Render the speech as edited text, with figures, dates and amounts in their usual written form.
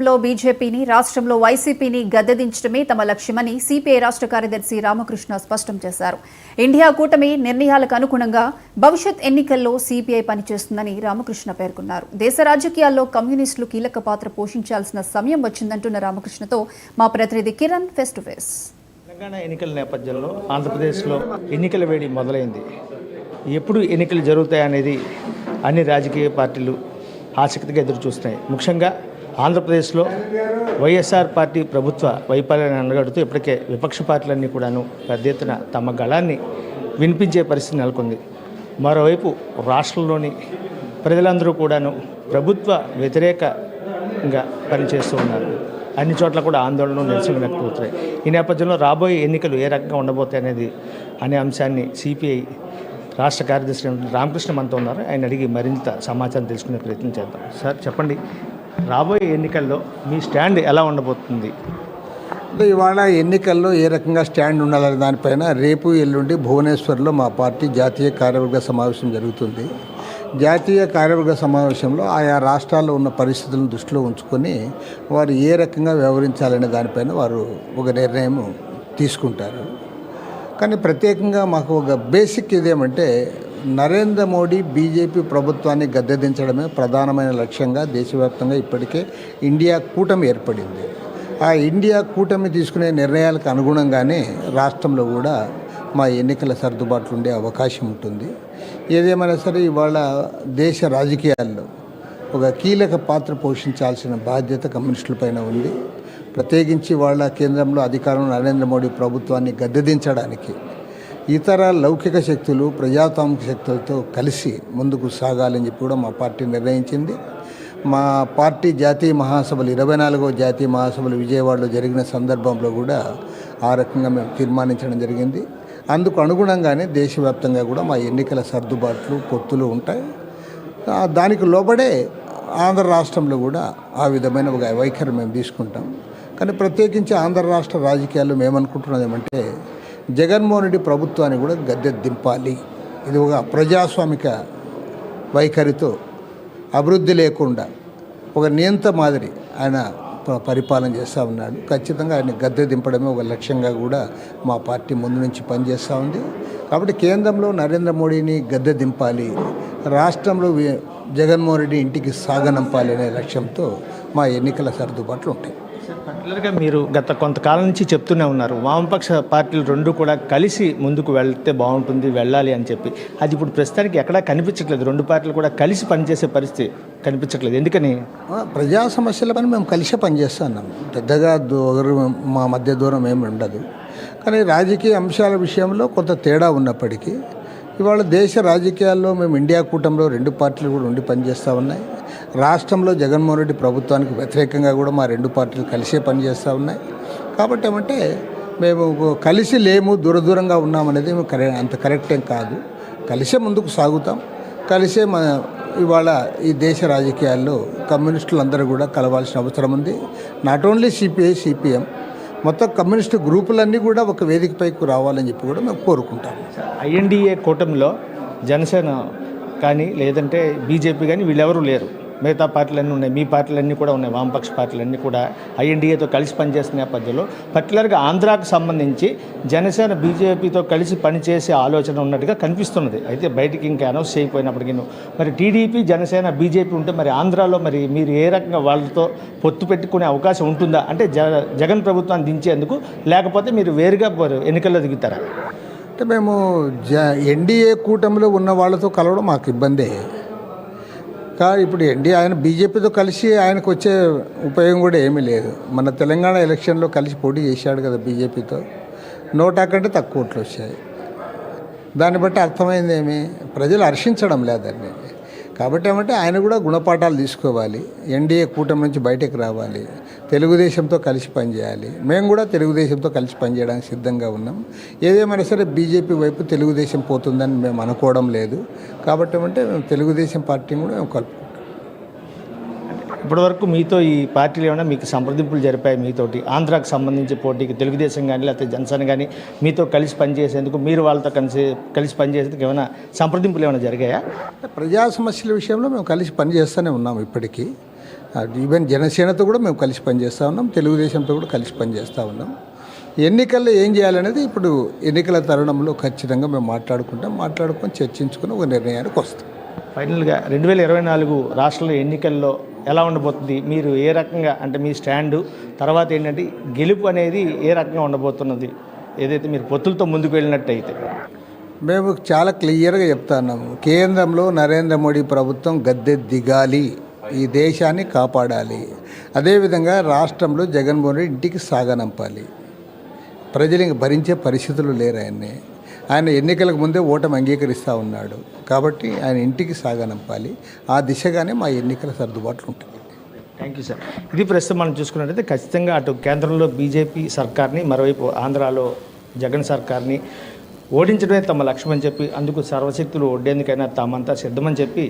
లో బీజేపీని రాష్ట్రంలో వైసీపీని గద్దెదించడమే తమ లక్ష్యమని సిపిఐ రాష్ట్ర కార్యదర్శి రామకృష్ణ స్పష్టం చేశారు. ఇండియా కూటమి నిర్ణయాలకు అనుగుణంగా భవిష్యత్ ఎన్నికల్లో సిపిఐ పనిచేస్తుందని రామకృష్ణ పేర్కొన్నారు. దేశ రాజకీయాల్లో కమ్యూనిస్టులు కీలక పాత్ర పోషించాల్సిన సమయం వచ్చిందంటున్న రామకృష్ణతో మా ప్రతినిధి Kiran face to face. Telangana ఎన్నికల నేపథ్యంలో ఆంధ్రప్రదేశ్లో ఎన్నికల వేడి మొదలైంది. ఎప్పుడు ఎన్నికలు జరుగుతాయనేది అన్ని రాజకీయ పార్టీలు ఆసక్తిగా ఎదురు చూస్తున్నాయి. ముఖ్యంగా ఆంధ్రప్రదేశ్లో వైఎస్ఆర్ పార్టీ ప్రభుత్వ వైఫల్యాన్ని అనగడుతూ ఇప్పటికే విపక్ష పార్టీలన్నీ కూడాను పెద్ద ఎత్తున తమ గళాన్ని వినిపించే పరిస్థితి నెలకొంది. మరోవైపు రాష్ట్రంలోని ప్రజలందరూ కూడాను ప్రభుత్వ వ్యతిరేకంగా పనిచేస్తూ ఉన్నారు. అన్ని చోట్ల కూడా ఆందోళనలు నిరసనలు వ్యక్తమవుతున్నాయి. ఈ నేపథ్యంలో రాబోయే ఎన్నికలు ఏ రకంగా ఉండబోతాయి అనేది అనే అంశాన్ని సిపిఐ రాష్ట్ర కార్యదర్శి రామకృష్ణ మనతో ఉన్నారు. ఆయన అడిగి మరింత సమాచారం తెలుసుకునే ప్రయత్నం చేద్దాం. సార్ చెప్పండి, రాబోయే ఎన్నికల్లో మీ స్టాండ్ ఎలా ఉండబోతుంది? ఇవాళ ఎన్నికల్లో ఏ రకంగా స్టాండ్ ఉండాలనే దానిపైన రేపు ఎల్లుండి భువనేశ్వర్లో మా పార్టీ జాతీయ కార్యవర్గ సమావేశం జరుగుతుంది. జాతీయ కార్యవర్గ సమావేశంలో ఆయా రాష్ట్రాల్లో ఉన్న పరిస్థితులను దృష్టిలో ఉంచుకొని వారు ఏ రకంగా వ్యవహరించాలనే దానిపైన వారు ఒక నిర్ణయం తీసుకుంటారు. కానీ ప్రత్యేకంగా మాకు ఒక బేసిక్ ఇదేమంటే నరేంద్ర మోడీ బీజేపీ ప్రభుత్వాన్ని గద్దెదించడమే ప్రధానమైన లక్ష్యంగా దేశవ్యాప్తంగా ఇప్పటికే ఇండియా కూటమి ఏర్పడింది. ఆ ఇండియా కూటమి తీసుకునే నిర్ణయాలకు అనుగుణంగానే రాష్ట్రంలో కూడా మా ఎన్నికల సర్దుబాట్లు ఉండే అవకాశం ఉంటుంది. ఏదేమైనా సరే ఇవాళ దేశ రాజకీయాల్లో ఒక కీలక పాత్ర పోషించాల్సిన బాధ్యత కమ్యూనిస్టులపైన ఉంది. ప్రత్యేకించి వాళ్ళ కేంద్రంలో అధికారంలో నరేంద్ర మోడీ ప్రభుత్వాన్ని గద్దెదించడానికి ఇతర లౌకిక శక్తులు ప్రజాస్వామిక శక్తులతో కలిసి ముందుకు సాగాలని చెప్పి కూడా మా పార్టీ నిర్ణయించింది. మా పార్టీ జాతీయ మహాసభలు 24వ జాతీయ మహాసభలు విజయవాడలో జరిగిన సందర్భంలో కూడా ఆ రకంగా మేము తీర్మానించడం జరిగింది. అందుకు అనుగుణంగానే దేశవ్యాప్తంగా కూడా మా ఎన్నికల సర్దుబాట్లు పొత్తులు ఉంటాయి. దానికి లోబడే ఆంధ్ర రాష్ట్రంలో కూడా ఆ విధమైన ఒక వైఖరి మేము తీసుకుంటాం. కానీ ప్రత్యేకించి ఆంధ్ర రాష్ట్ర రాజకీయాల్లో మేమనుకుంటున్నది ఏమంటే జగన్మోహన్ రెడ్డి ప్రభుత్వాన్ని కూడా గద్దె దింపాలి. ఇది ఒక ప్రజాస్వామిక వైఖరితో అభివృద్ధి లేకుండా ఒక నియంత మాదిరి ఆయన పరిపాలన చేస్తూ ఉన్నాడు. ఖచ్చితంగా ఆయన గద్దె దింపడమే ఒక లక్ష్యంగా కూడా మా పార్టీ ముందు నుంచి పనిచేస్తూ ఉంది. కాబట్టి కేంద్రంలో నరేంద్ర మోడీని గద్దె దింపాలి, రాష్ట్రంలో జగన్మోహన్ రెడ్డి ఇంటికి సాగనంపాలి అనే లక్ష్యంతో మా ఎన్నికల సర్దుబాట్లు ఉంటాయి. పర్టికులర్గా మీరు గత కొంతకాలం నుంచి చెప్తూనే ఉన్నారు, వామపక్ష పార్టీలు రెండు కూడా కలిసి ముందుకు వెళ్తే బాగుంటుంది, వెళ్ళాలి అని చెప్పి. అది ఇప్పుడు ప్రస్తుతానికి ఎక్కడా కనిపించట్లేదు. రెండు పార్టీలు కూడా కలిసి పనిచేసే పరిస్థితి కనిపించట్లేదు. ఎందుకని? ప్రజా సమస్యల పని మేము కలిసే పనిచేస్తున్నాం. పెద్దగా మా మధ్య దూరం ఏమి ఉండదు. కానీ రాజకీయ అంశాల విషయంలో కొంత తేడా ఉన్నప్పటికీ ఇవాళ దేశ రాజకీయాల్లో మేము ఇండియా కూటమిలో రెండు పార్టీలు కూడా ఉండి పనిచేస్తూ ఉన్నాయి. రాష్ట్రంలో జగన్మోహన్ రెడ్డి ప్రభుత్వానికి వ్యతిరేకంగా కూడా మా రెండు పార్టీలు కలిసే పనిచేస్తూ ఉన్నాయి. కాబట్టి ఏమంటే మేము కలిసి లేము, దూరంగా ఉన్నామనేది అంత కరెక్ట్ ఏం కాదు. కలిసే ముందుకు సాగుతాం. కలిసే ఇవాళ ఈ దేశ రాజకీయాల్లో కమ్యూనిస్టులందరూ కూడా కలవాల్సిన అవసరం ఉంది. నాట్ ఓన్లీ సిపిఐ, సిపిఎం, మొత్తం కమ్యూనిస్టు గ్రూపులన్నీ కూడా ఒక వేదికపైకి రావాలని చెప్పి కూడా మేము కోరుకుంటాం. ఐఎన్డీఏ కూటమిలో జనసేన కానీ లేదంటే బీజేపీ కానీ వీళ్ళెవరూ లేరు. మిగతా పార్టీలన్నీ ఉన్నాయి, మీ పార్టీలన్నీ కూడా ఉన్నాయి. వామపక్ష పార్టీలన్నీ కూడా ఐఎన్డీఏతో కలిసి పనిచేస్తున్న నేపథ్యంలో పర్టికులర్గా ఆంధ్రాకు సంబంధించి జనసేన బీజేపీతో కలిసి పనిచేసే ఆలోచన ఉన్నట్టుగా కనిపిస్తున్నది. అయితే బయటికి ఇంకా అనౌన్స్ చేయకపోయినప్పటికీ మరి టీడీపీ, జనసేన, బీజేపీ ఉంటే మరి ఆంధ్రాలో మరి మీరు ఏ రకంగా వాళ్ళతో పొత్తు పెట్టుకునే అవకాశం ఉంటుందా? అంటే జగన్ ప్రభుత్వాన్ని దించేందుకు, లేకపోతే మీరు వేరుగా ఎన్నికల్లో దిగుతారా? అంటే మేము ఎన్డీఏ కూటమిలో ఉన్న వాళ్ళతో కలవడం మాకు ఇబ్బందే. ఇప్పుడు ఆయన బీజేపీతో కలిసి ఆయనకు వచ్చే ఉపయోగం కూడా ఏమీ లేదు. మన తెలంగాణ ఎలక్షన్లో కలిసి పోటీ చేశాడు కదా బీజేపీతో, 100 కంటే తక్కువ ఓట్లు వచ్చాయి. దాన్ని బట్టి అర్థమైంది ఏమి, ప్రజలు హర్షించడం లేదని. కాబట్టి ఏమంటే ఆయన కూడా గుణపాఠాలు తీసుకోవాలి, ఎన్డీఏ కూటమి నుంచి బయటకు రావాలి, తెలుగుదేశంతో కలిసి పనిచేయాలి. మేము కూడా తెలుగుదేశంతో కలిసి పనిచేయడానికి సిద్ధంగా ఉన్నాం. ఏదేమైనా సరే బీజేపీ వైపు తెలుగుదేశం పోతుందని మేము అనుకోవడం లేదు. కాబట్టి ఏమంటే మేము తెలుగుదేశం పార్టీని కూడా మేము కలుపుకుంటాం. ఇప్పటివరకు మీతో ఈ పార్టీలు ఏమైనా మీకు సంప్రదింపులు జరిపాయి? మీతోటి ఆంధ్రాకు సంబంధించి పోటీకి తెలుగుదేశం కానీ లేకపోతే జనసేన కానీ మీతో కలిసి పనిచేసేందుకు, మీరు వాళ్ళతో కలిసి పనిచేసేందుకు ఏమైనా సంప్రదింపులు ఏమైనా జరిగాయా? ప్రజా సమస్యల విషయంలో మేము కలిసి పనిచేస్తూనే ఉన్నాం ఇప్పటికీ. ఈవెన్ జనసేనతో కూడా మేము కలిసి పనిచేస్తూ ఉన్నాం, తెలుగుదేశంతో కూడా కలిసి పనిచేస్తూ ఉన్నాం. ఎన్నికల్లో ఏం చేయాలనేది ఇప్పుడు ఎన్నికల తరుణంలో ఖచ్చితంగా మేము మాట్లాడుకొని చర్చించుకుని ఒక నిర్ణయానికి వస్తాం. ఫైనల్గా 2024 రాష్ట్రంలో ఎన్నికల్లో ఎలా ఉండబోతుంది? మీరు ఏ రకంగా అంటే మీ స్టాండు, తర్వాత ఏంటంటే గెలుపు అనేది ఏ రకంగా ఉండబోతున్నది? ఏదైతే మీరు పొత్తులతో ముందుకు వెళ్ళినట్టయితే మేము చాలా క్లియర్గా చెప్తున్నాము. కేంద్రంలో నరేంద్ర మోడీ ప్రభుత్వం గద్దె దిగాలి, ఈ దేశాన్ని కాపాడాలి. అదేవిధంగా రాష్ట్రంలో జగన్మోహన్ రెడ్డి ఇంటికి సాగనంపాలి. ప్రజలు ఇంక భరించే పరిస్థితులు లేరు. ఆయన ఎన్నికలకు ముందే ఓటమి అంగీకరిస్తూ ఉన్నాడు కాబట్టి ఆయన ఇంటికి సాగనంపాలి. ఆ దిశగానే మా ఎన్నికల సర్దుబాట్లు ఉంటాయి. Thank you sir. ఇది ప్రస్తుతం మనం చూసుకున్నట్టయితే ఖచ్చితంగా అటు కేంద్రంలో బీజేపీ సర్కార్ని, మరోవైపు ఆంధ్రాలో జగన్ సర్కార్ని ఓడించడమే తమ లక్ష్యం అని చెప్పి, అందుకు సర్వశక్తులు ఒడ్డేందుకైనా తామంతా సిద్ధమని చెప్పి